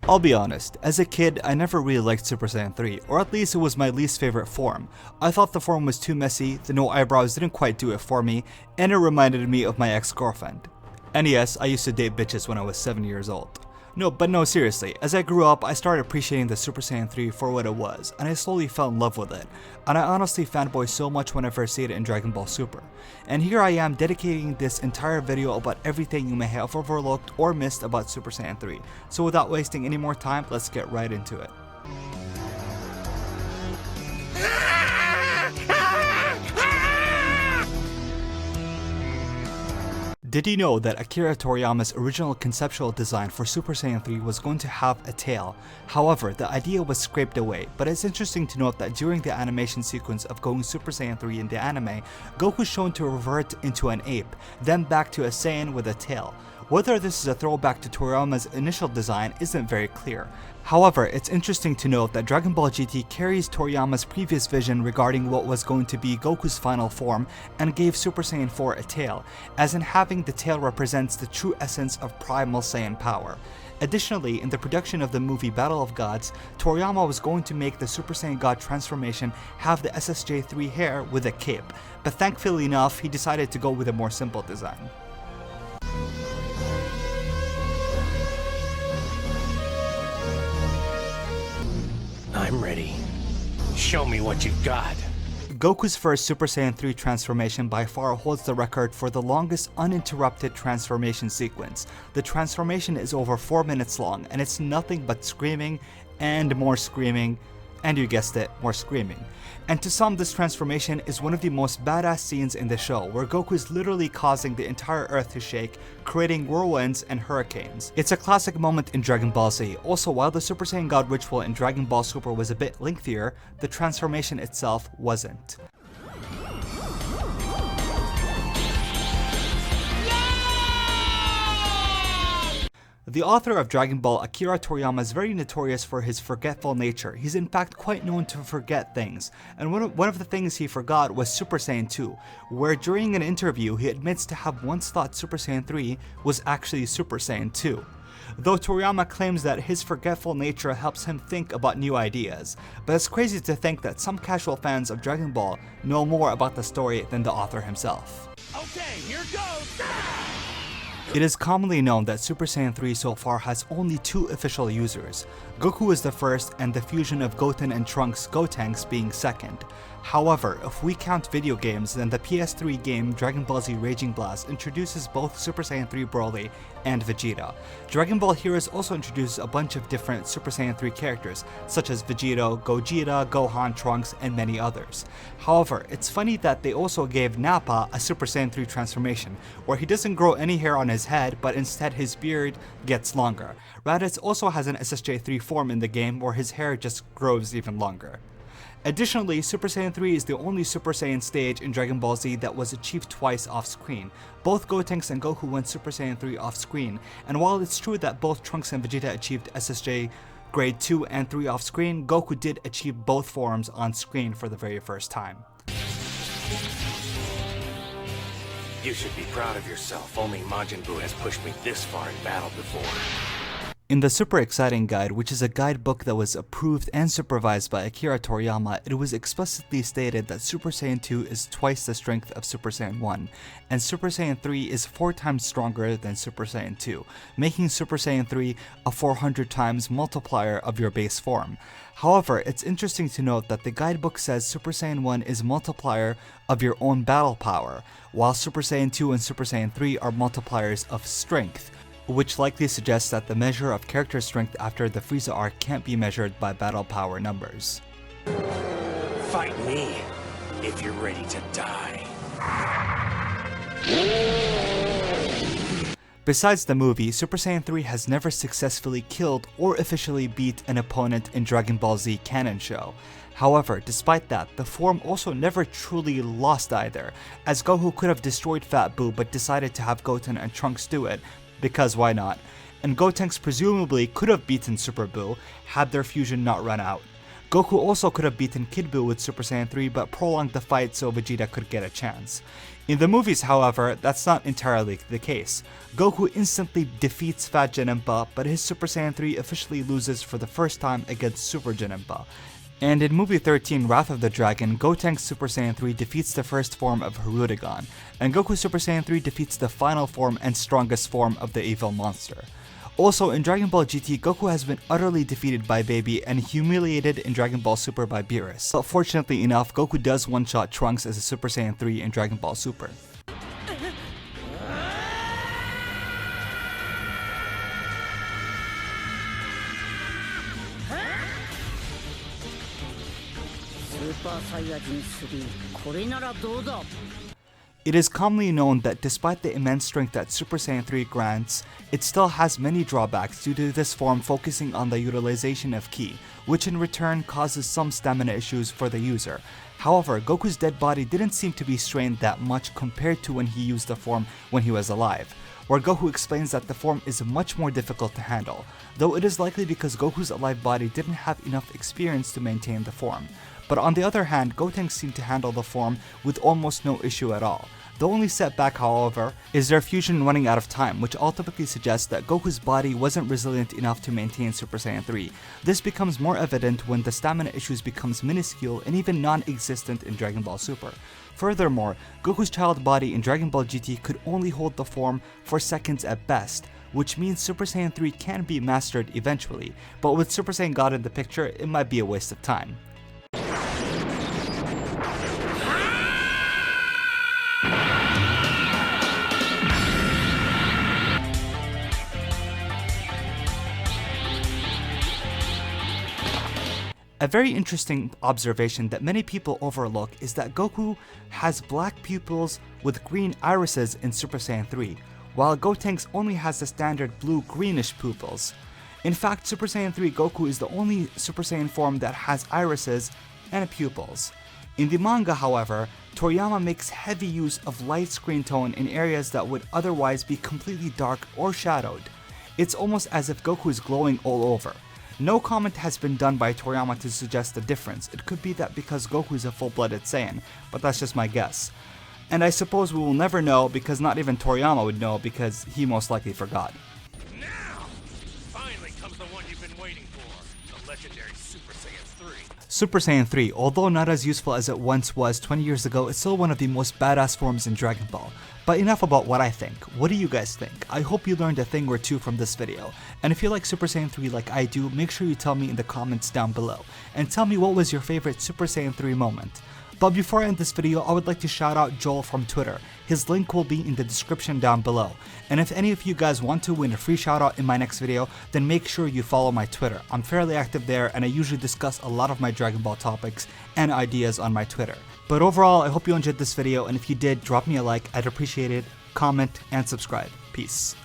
I'll be honest, as a kid I never really liked Super Saiyan 3, or at least it was my least favorite form. I thought the form was too messy, the no eyebrows didn't quite do it for me, and it reminded me of my ex-girlfriend. And yes, I used to date bitches when I was 7 years old. No, seriously, as I grew up I started appreciating the Super Saiyan 3 for what it was, and I slowly fell in love with it, and I honestly fanboy so much when I first see it in Dragon Ball Super. And here I am dedicating this entire video about everything you may have overlooked or missed about Super Saiyan 3. So without wasting any more time, let's get right into it. Did you know that Akira Toriyama's original conceptual design for Super Saiyan 3 was going to have a tail? However, the idea was scraped away, but it's interesting to note that during the animation sequence of going Super Saiyan 3 in the anime, Goku is shown to revert into an ape, then back to a Saiyan with a tail. Whether this is a throwback to Toriyama's initial design isn't very clear. However, it's interesting to note that Dragon Ball GT carries Toriyama's previous vision regarding what was going to be Goku's final form and gave Super Saiyan 4 a tail, as in having the tail represents the true essence of primal Saiyan power. Additionally, in the production of the movie Battle of Gods, Toriyama was going to make the Super Saiyan God transformation have the SSJ3 hair with a cape, but thankfully enough, he decided to go with a more simple design. I'm ready. Show me what you've got. Goku's first Super Saiyan 3 transformation by far holds the record for the longest uninterrupted transformation sequence. The transformation is over 4 minutes long, and it's nothing but screaming and more screaming, and you guessed it, more screaming. And to some, this transformation is one of the most badass scenes in the show, where Goku is literally causing the entire earth to shake, creating whirlwinds and hurricanes. It's a classic moment in Dragon Ball Z. Also, while the Super Saiyan God ritual in Dragon Ball Super was a bit lengthier, the transformation itself wasn't. The author of Dragon Ball, Akira Toriyama, is very notorious for his forgetful nature. He's in fact quite known to forget things, and one of the things he forgot was Super Saiyan 2, where during an interview he admits to have once thought Super Saiyan 3 was actually Super Saiyan 2. Though Toriyama claims that his forgetful nature helps him think about new ideas, but it's crazy to think that some casual fans of Dragon Ball know more about the story than the author himself. Okay, here goes! It is commonly known that Super Saiyan 3 so far has only 2 official users. Goku is the first, and the fusion of Goten and Trunks Gotenks being second. However, if we count video games, then the PS3 game Dragon Ball Z Raging Blast introduces both Super Saiyan 3 Broly and Vegeta. Dragon Ball Heroes also introduces a bunch of different Super Saiyan 3 characters, such as Vegito, Gogeta, Gohan, Trunks, and many others. However, it's funny that they also gave Nappa a Super Saiyan 3 transformation, where he doesn't grow any hair on his head, but instead his beard gets longer. Raditz also has an SSJ3 form in the game where his hair just grows even longer. Additionally, Super Saiyan 3 is the only Super Saiyan stage in Dragon Ball Z that was achieved twice off-screen. Both Gotenks and Goku went Super Saiyan 3 off-screen, and while it's true that both Trunks and Vegeta achieved SSJ Grade 2 and 3 off-screen, Goku did achieve both forms on-screen for the very first time. You should be proud of yourself. Only Majin Buu has pushed me this far in battle before. In the Super Exciting Guide, which is a guidebook that was approved and supervised by Akira Toriyama, it was explicitly stated that Super Saiyan 2 is twice the strength of Super Saiyan 1, and Super Saiyan 3 is 4 times stronger than Super Saiyan 2, making Super Saiyan 3 a 400 times multiplier of your base form. However, it's interesting to note that the guidebook says Super Saiyan 1 is a multiplier of your own battle power, while Super Saiyan 2 and Super Saiyan 3 are multipliers of strength, which likely suggests that the measure of character strength after the Frieza arc can't be measured by battle power numbers. Fight me if you're ready to die. Besides the movie, Super Saiyan 3 has never successfully killed or officially beat an opponent in Dragon Ball Z canon show. However, despite that, the form also never truly lost either, as Goku could have destroyed Fat Buu but decided to have Goten and Trunks do it, because why not? And Gotenks presumably could have beaten Super Buu had their fusion not run out. Goku also could have beaten Kid Buu with Super Saiyan 3 but prolonged the fight so Vegeta could get a chance. In the movies, however, that's not entirely the case. Goku instantly defeats Fat Janemba, but his Super Saiyan 3 officially loses for the first time against Super Janemba. And in movie 13, Wrath of the Dragon, Gotenks Super Saiyan 3 defeats the first form of Hirudegan, and Goku Super Saiyan 3 defeats the final form and strongest form of the evil monster. Also, in Dragon Ball GT, Goku has been utterly defeated by Baby and humiliated in Dragon Ball Super by Beerus. But fortunately enough, Goku does one-shot Trunks as a Super Saiyan 3 in Dragon Ball Super. It is commonly known that despite the immense strength that Super Saiyan 3 grants, it still has many drawbacks due to this form focusing on the utilization of ki, which in return causes some stamina issues for the user. However, Goku's dead body didn't seem to be strained that much compared to when he used the form when he was alive, where Goku explains that the form is much more difficult to handle, though it is likely because Goku's alive body didn't have enough experience to maintain the form. But on the other hand, Gotenks seem to handle the form with almost no issue at all. The only setback, however, is their fusion running out of time, which ultimately suggests that Goku's body wasn't resilient enough to maintain Super Saiyan 3. This becomes more evident when the stamina issues becomes minuscule and even non-existent in Dragon Ball Super. Furthermore, Goku's child body in Dragon Ball GT could only hold the form for seconds at best, which means Super Saiyan 3 can be mastered eventually, but with Super Saiyan God in the picture, it might be a waste of time. A very interesting observation that many people overlook is that Goku has black pupils with green irises in Super Saiyan 3, while Gotenks only has the standard blue-greenish pupils. In fact, Super Saiyan 3 Goku is the only Super Saiyan form that has irises and pupils. In the manga, however, Toriyama makes heavy use of light screen tone in areas that would otherwise be completely dark or shadowed. It's almost as if Goku is glowing all over. No comment has been done by Toriyama to suggest the difference. It could be that because Goku is a full-blooded Saiyan, but that's just my guess. And I suppose we will never know because not even Toriyama would know because he most likely forgot. Now, finally comes the one you've been waiting for, the legendary Super Saiyan 3. Super Saiyan 3, although not as useful as it once was 20 years ago, is still one of the most badass forms in Dragon Ball. But enough about what I think. What do you guys think? I hope you learned a thing or two from this video. And if you like Super Saiyan 3 like I do, make sure you tell me in the comments down below. And tell me what was your favorite Super Saiyan 3 moment. But before I end this video, I would like to shout out Joel from Twitter. His link will be in the description down below. And if any of you guys want to win a free shout out in my next video, then make sure you follow my Twitter. I'm fairly active there and I usually discuss a lot of my Dragon Ball topics and ideas on my Twitter. But overall, I hope you enjoyed this video, and if you did, drop me a like, I'd appreciate it, comment, and subscribe. Peace.